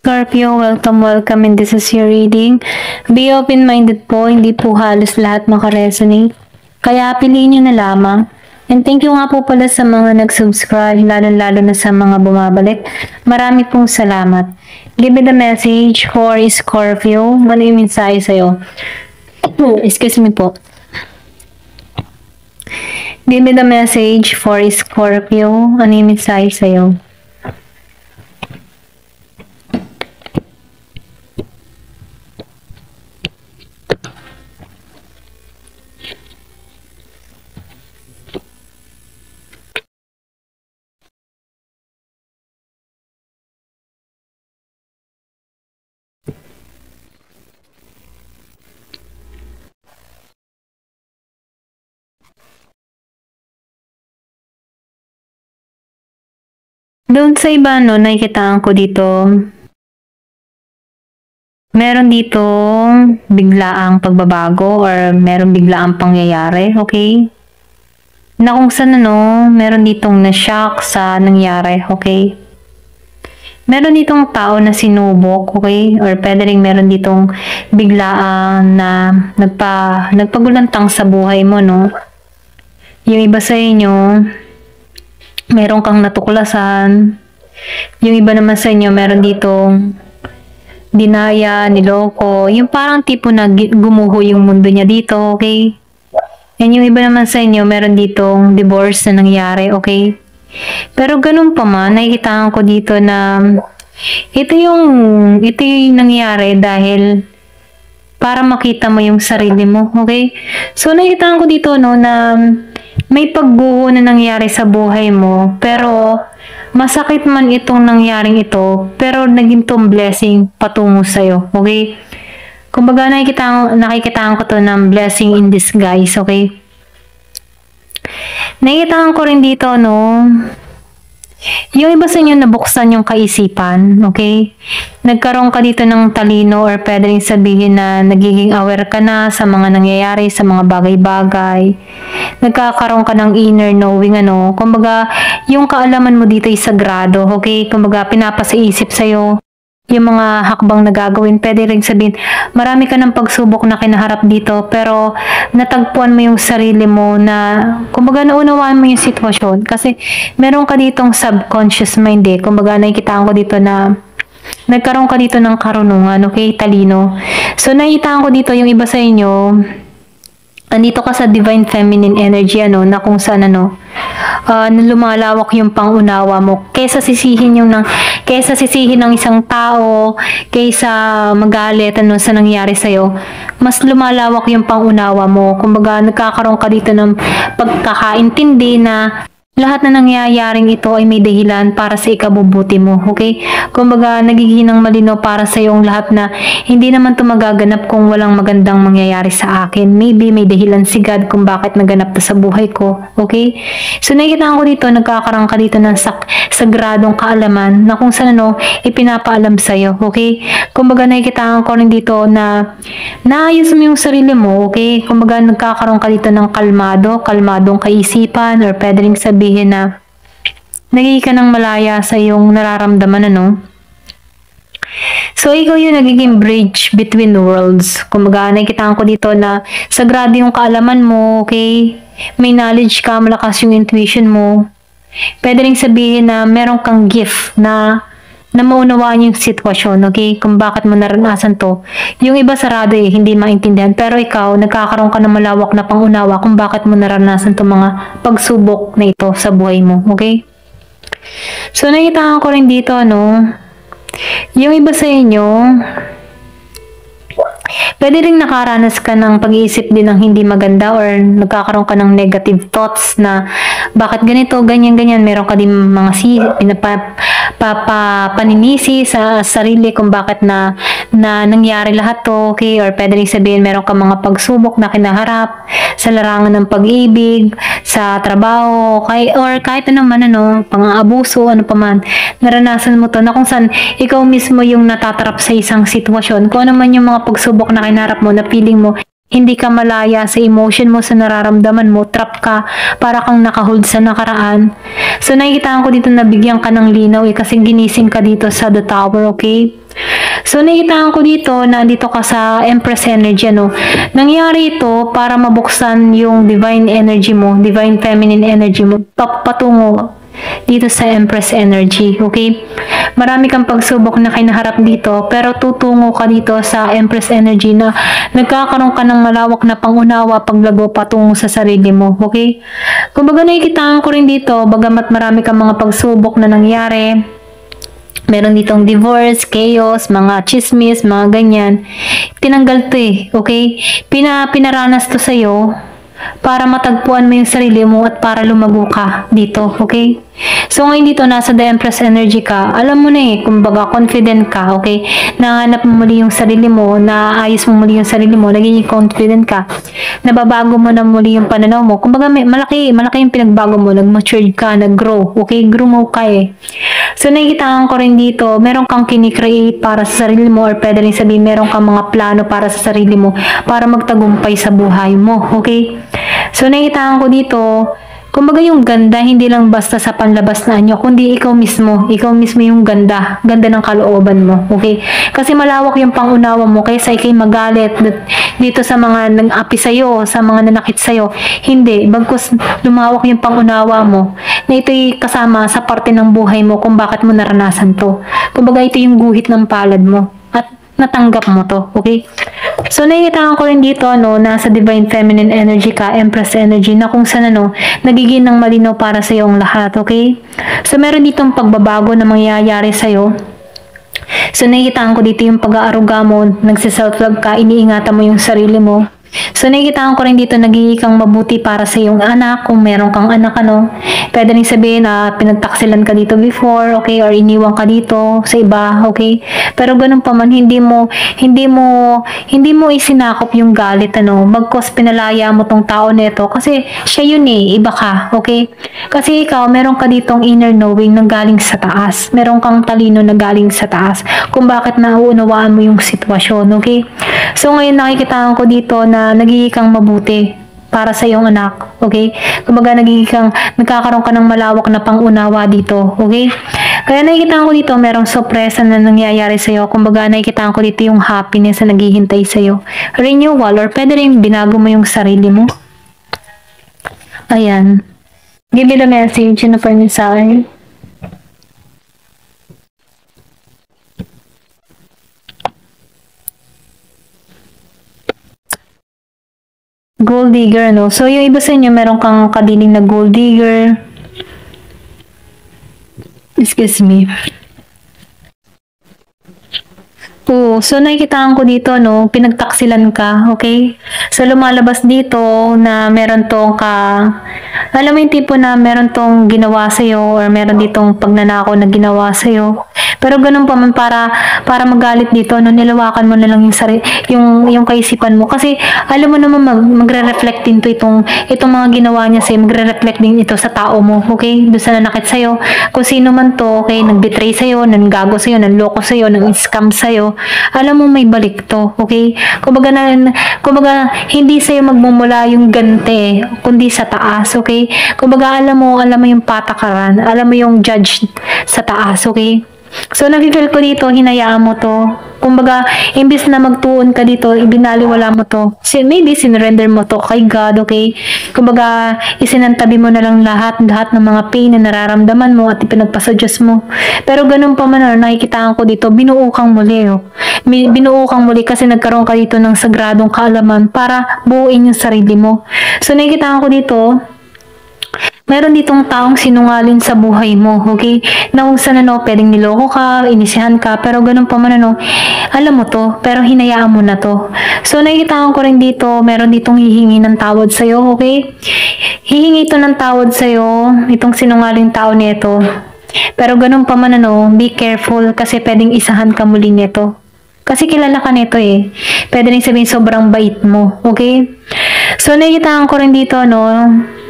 Scorpio, welcome and this is your reading. Be open-minded po, hindi po halos lahat makaresonate. Kaya piliin nyo na lamang. And thank you nga po pala sa mga nag-subscribe, lalo na sa mga bumabalik. Marami pong salamat. Give me the message for Scorpio. Ano yung mensahe sa'yo? Excuse me po. Give me the message for Scorpio. Ano yung mensahe sa'yo? Doon sa iba, no, nakikitaan ko dito, meron dito biglaang pagbabago or meron biglaang pangyayari, okay? Na kung saan, meron ditong na-shock sa nangyari, okay? Meron ditong tao na sinubok, okay? Or pwede rin meron ditong biglaang na nagpagulantang sa buhay mo, no? Yung iba sa inyo, meron kang natuklasan. Yung iba naman sa inyo, meron ditong dinaya, niloko. Yung parang tipo na gumuho yung mundo niya dito, okay? And yung iba naman sa inyo, meron ditong divorce na nangyari, okay? Pero ganun pa man, nakikitaan ko dito na ito yung nangyari dahil para makita mo yung sarili mo, okay? So, nakikitaan ko dito, no, na may pagguho na nangyari sa buhay mo, pero masakit man itong nangyaring ito, pero naging tong blessing patungo sa'yo, okay? Kumbaga, nakikitaan ko to ng blessing in disguise, okay? Nakikitaan ko rin dito, no, yung iba sa inyo nabuksan yung kaisipan, okay? Nagkaroon ka dito ng talino or pwede rin sabihin na nagiging aware ka na sa mga nangyayari, sa mga bagay-bagay. Nagkakaroon ka ng inner knowing, Kumbaga, yung kaalaman mo dito ay sagrado, okay? Kumbaga, pinapasiisip sa'yo yung mga hakbang na gagawin. Pwede rin sabihin, marami ka ng pagsubok na kinaharap dito, pero natagpuan mo yung sarili mo na, kumbaga, naunawaan mo yung sitwasyon. Kasi, meron ka ditong subconscious mind, eh. Kumbaga, nakikitaan ko dito na nagkaroon ka dito ng karunungan, okay? Talino. So, nakikitaan ko dito yung iba sa inyo, andito ka sa divine feminine energy, na kung saan, lumalawak yung pangunawa mo kaysa sisihin ng isang tao, kaysa magalit sa nangyari sa'yo, mas lumalawak yung pangunawa mo. Kumbaga, nagkakaroon ka dito ng pagkakaintindi na lahat na nangyayaring ito ay may dahilan para sa ikabubuti mo, okay? Kumbaga, nagiging malinaw para sa iyong lahat na hindi naman ito magaganap kung walang magandang mangyayari sa akin. Maybe may dahilan si God kung bakit naganap ito sa buhay ko, okay? So, nakikita ko dito, nagkakaroon ka dito ng sagradong kaalaman na kung saan ipinapaalam sa iyo, okay? Kumbaga, nakikita ko rin dito na naayos mo yung sarili mo, okay? Kumbaga, nagkakaroon ka dito ng kalmadong kaisipan, or pwede rin sabihin na nagiging ka ng malaya sa iyong nararamdaman, So, ikaw yung nagiging bridge between worlds. Kumbaga, nakikitaan ko dito na sagrado yung kaalaman mo, okay? May knowledge ka, malakas yung intuition mo. Pwede rin sabihin na meron kang gift na maunawaan yung sitwasyon, okay? Kung bakit mo naranasan to. Yung iba sarado, hindi maintindihan. Pero ikaw, nagkakaroon ka ng malawak na pangunawa kung bakit mo naranasan to mga pagsubok na ito sa buhay mo, okay? So, nakita ko rin dito, yung iba sa inyo, pwede rin nakaranas ka ng pag-iisip din ng hindi maganda or nagkakaroon ka ng negative thoughts na bakit ganito, ganyan. Meron ka din mga paninisi sa sarili kung bakit na nangyari lahat to, okay? Or pwede rin sabihin meron ka mga pagsubok na kinaharap sa larangan ng pag-ibig, sa trabaho, or kahit naman pang-aabuso, ano pa man, naranasan mo to na kung saan ikaw mismo yung natatarap sa isang sitwasyon. Kung ano man yung mga pagsubok na kinaharap mo na feeling mo hindi ka malaya sa emotion mo, sa nararamdaman mo, trap ka, para kang nakahold sa nakaraan. So, nakikita ko dito na bigyan ka ng linaw kasi ginising ka dito sa The Tower, okay? So, nakitaan ko dito na andito ka sa Empress Energy, ano. Nangyari ito para mabuksan yung divine energy mo, divine feminine energy mo, patungo dito sa Empress Energy, okay? Marami kang pagsubok na kinaharap dito, pero tutungo ka dito sa Empress Energy na nagkakaroon ka ng malawak na pangunawa, paglago patungo sa sarili mo, okay? Kumbaga nakikitaan ko rin dito, bagamat marami kang mga pagsubok na nangyari, meron ditong divorce, chaos, mga chismis, mga ganyan. Tinanggal to eh, okay? Pinaranas to sa'yo para matagpuan mo yung sarili mo at para lumago ka dito, okay? So, ngayon dito, nasa The Empress Energy ka, alam mo na eh, kumbaga, confident ka, okay? Nahanap mo muli yung sarili mo, naayos mo muli yung sarili mo, naging confident ka, nababago mo na muli yung pananaw mo. Kumbaga, malaki yung pinagbago mo, nag-matured ka, nag-grow, okay? Grow mo ka eh. So, nakikitaan ko rin dito, meron kang kinikreate para sa sarili mo, or pwede rin sabihin, meron kang mga plano para sa sarili mo, para magtagumpay sa buhay mo, okay? So, nakikitaan ko dito, kumbaga yung ganda, hindi lang basta sa panlabas na anyo, kundi ikaw mismo yung ganda ng kalooban mo, okay? Kasi malawak yung pangunawa mo, kaysa ikay magalit dito sa mga nang-api sa'yo, sa mga nanakit sa'yo. Hindi, bagkus lumawak yung pangunawa mo, na ito'y kasama sa parte ng buhay mo kung bakit mo naranasan to. Kumbaga ito yung guhit ng palad mo, at natanggap mo to, okay? So, nakikitaan ko rin dito, no, nasa Divine Feminine Energy ka, Empress Energy, na kung saan, ano, nagiging ng malinaw para sa iyong lahat, okay? So, meron ditong pagbabago na mangyayari sa iyo. So, nakikitaan ko dito yung pag-aaruga mo, nagsiself-love ka, iniingatan mo yung sarili mo. So, nakikitaan ko rin dito, nagiging kang mabuti para sa iyong anak, kung meron kang anak, ano. Pwede rin sabihin na pinagtaksilan ka dito before, okay, or iniwan ka dito sa iba, okay. Pero ganun pa man, hindi mo isinakop yung galit, ano. Bagkus pinalaya mo tong tao nito, kasi siya yun eh, iba ka, okay. Kasi ikaw, meron ka ditong inner knowing na galing sa taas. Meron kang talino na galing sa taas, kung bakit nauunawaan mo yung sitwasyon, okay. So, ngayon nakikitaan ko dito na nagiging kang mabuti para sa iyong anak, okay? Kumbaga nagkakaroon ka ng malawak na pangunawa dito, okay? Kaya nakikita ko dito, merong sorpresa na nangyayari sa iyo. Kumbaga nakikita ko dito yung happiness na naghihintay sa iyo. Renewal, or pwede rin binago mo yung sarili mo. Ayan. Give me the message na for me sa akin. Gold digger, no? So, yung iba sa inyo, meron kang kadiling na gold digger. Excuse me. So nakikitaan ko dito, no, pinagtaksilan ka, okay? So lumalabas dito na meron tong alam mo yung tipo na meron tong ginawa sa'yo, or meron ditong pagnanakaw na ginawa sa'yo. Pero ganun pa man, para magalit dito, no, nilawakan mo na lang yung kaisipan mo. Kasi alam mo naman magre-reflect din itong mga ginawa niya sa'yo, magre-reflect din ito sa tao mo, okay? Doon sa nanakit sa'yo. Kung sino man to, okay, nag-betray sa'yo, nanggago sa'yo, nanloko sa'yo, nang-scam sa'yo, alam mo may balik to, okay? Kumbaga hindi sa'yo magmumula yung ganti, kundi sa taas, okay? Kumbaga alam mo yung patakaran, alam mo yung judge sa taas, okay? So, nafe-feel ko dito, hinayaan mo to. Kumbaga, imbis na magtuon ka dito, ibinaliwala mo to. Maybe, sinurrender mo to kay God, okay? Kumbaga, isinantabi mo na lang lahat ng mga pain na nararamdaman mo at ipinagpasa Diyos mo. Pero ganun pa man, nakikitaan ko dito, binuo kang muli, oh. Binuo kang muli kasi nagkaroon ka dito ng sagradong kaalaman para buuin yung sarili mo. So, nakikitaan ko dito, meron ditong taong sinungaling sa buhay mo, okay? Na kung saan, pwedeng niloko ka, inisihan ka, pero ganun pa man, alam mo to, pero hinayaan mo na to. So, nakikitaan ko rin dito, meron ditong hihingi ng tawad sa'yo, okay? Hihingi ito ng tawad sa'yo, itong sinungaling tao nito. Pero ganun pa man, be careful, kasi pwedeng isahan ka muli nito. Kasi kilala ka nito eh. Pwede rin sabihin sobrang bait mo, okay? So, nakikitaan ko rin dito,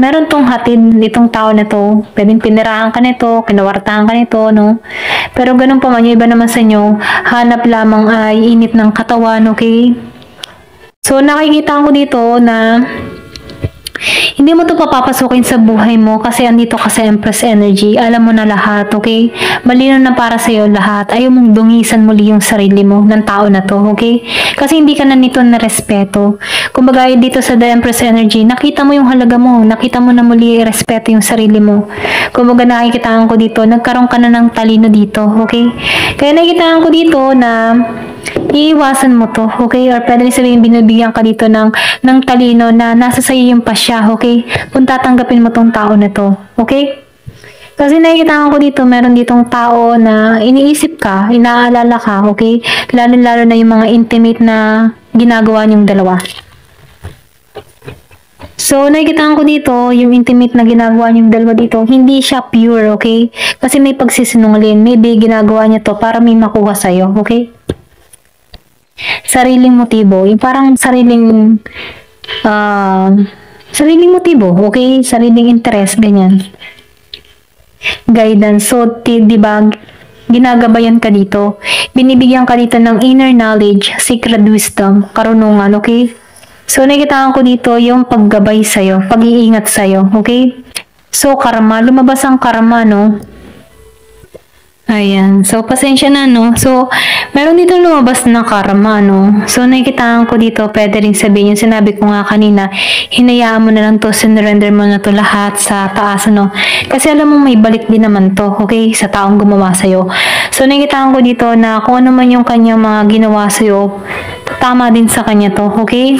meron tong hatid nitong tao na to. Pwedeng pinirahan ka nito, kinawartahan ka nito, Pero ganun pa man, yung iba naman sa inyo, hanap lamang ay init ng katawan, okay? So, nakikita ko dito na Hindi mo to papapasukin sa buhay mo kasi andito ka sa Empress Energy. Alam mo na lahat, okay? Malinaw na para sa'yo lahat. Ayaw mong dungisan muli yung sarili mo ng tao na to, okay? Kasi hindi ka na nito na respeto. Kumbaga dito sa The Empress Energy, nakita mo yung halaga mo. Nakita mo na muli respeto yung sarili mo. Kumbaga nakikitaan ko dito, nagkaroon ka na ng talino dito, okay? Kaya nakikitaan ko dito na iiwasan mo to, okay? Or pwede rin sabihin, binibigyan ka dito ng talino na nasa sa'yo yung pasya, okay? Kung tatanggapin mo tong tao na to, okay? Kasi nakikita ko dito, meron ditong tao na iniisip ka, inaalala ka, okay? Lalo-lalo na yung mga intimate na ginagawa niyong dalawa. So, nakikita ko dito, yung intimate na ginagawa niyong dalawa dito, hindi siya pure, okay? Kasi may pagsisinungaling, maybe ginagawa niya to para may makuha sa'yo, okay? Sariling motibo, yung parang sariling motibo, okay? Sariling interest, ganyan. Guidance. So, di ba, ginagabayan ka dito. Binibigyan ka dito ng inner knowledge, secret wisdom, karunungan, okay? So, nakikita ko dito yung paggabay sa'yo, pag-iingat sa'yo, okay? So, karma, lumabas ang karma, no? Ayan. So, pasensya na, no? So, meron dito lumabas na karma, no? So, nakikitaan ko dito, pwede rin sabihin yung sinabi ko nga kanina, hinayaan mo na lang to, sinurrender mo na to lahat sa taas, no? Kasi alam mo, may balik din naman to, okay? Sa taong gumawa sa'yo. So, nakikitaan ko dito na kung ano man yung kanyang mga ginawa sa'yo, tama din sa kanya to, okay?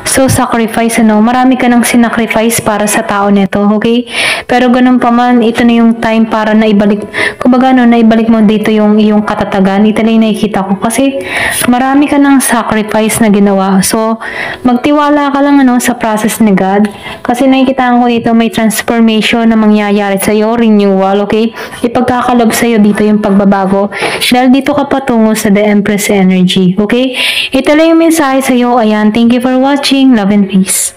So, sacrifice, ano, marami ka nang sinacrifice para sa tao nito, okay? Pero ganun pa man, ito na yung time para naibalik, kumbaga, no, naibalik mo dito yung iyong katatagan. Ito na yung nakikita ko kasi marami ka nang sacrifice na ginawa. So, magtiwala ka lang, ano, sa process ni God. Kasi nakikita ko dito, may transformation na mangyayari sa'yo, renewal, okay? Ipagkakalob sa'yo dito yung pagbabago. Dahil dito ka patungo sa The Empress Energy, okay? Ito lang yung mensahe sa'yo. Ayan, thank you for watching. Love and peace.